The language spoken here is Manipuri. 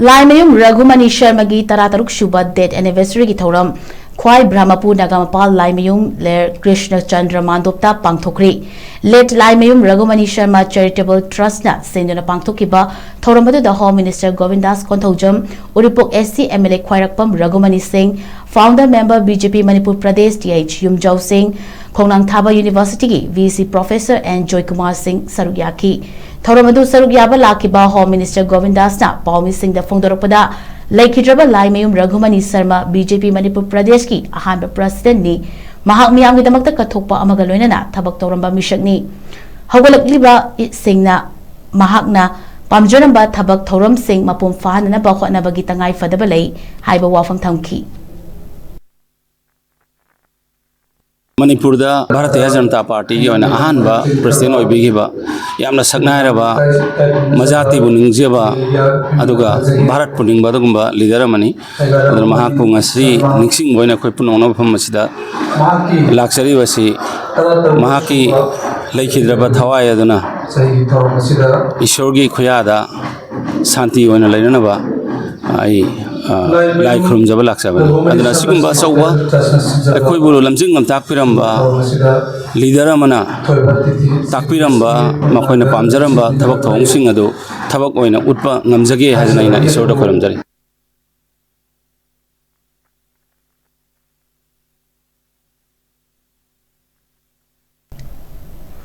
Laimayum Raghumani Sharmagi Tarataruk Shuba Dead Anniversary Githoram Kwai Brahmapur Nagamapal Laimayum Ler Krishna Chandra Mandopta Pangthokri Let Laimayum Raghumani Sharma Charitable Trust Na Senduna Pangthokiba Thoramadu the Home Minister Govindas Konthojam Uripok SC MLA Khwairakpam Raghumani Singh Founder Member BJP Manipur Pradesh DH Yumjau Singh Khongnang Thaba University VC Professor and Joy Kumar Singh Sarugyaki Thoramadu Sarugyaba Lakiba Home Minister Govindas Na Paumi Singh the Fongdoropada Laikhidraba Laimayum Raghumani Sharma BJP Manipur Pradesh ki Ahanba President ni Mahak Miyamgi Damakta Kathokpa Amaga Loinana Thabak Toramba Mishak ni Hawgalakliba Singna Mahakna Pamjoramba Thabak Thoram Singh Mapum Fahanana Bakhwana Bagitangai Fadabalay Haiba Wafam Thamki Manipur da Bharatiya Janata Party ki oina ahanba president oibigiba yamna saknairaba majati bu ningjeba aduga Bharat pu ningba dugumba leader amani aduna mahakpu ngasi ningsing boina khoi punona pham masida laksari basi mahaki laikhidraba thawai aduna ishorgi khuyada santi oina lainanaba ai lai khrum jaba laksaba aduna sigumba sauwa khoi buru lamjing ngam takpiramba leader amana takpiramba makoina pamjaramba thabak thong sing adu thabak oina utpa ngamjage hajana ina isor da khoramjari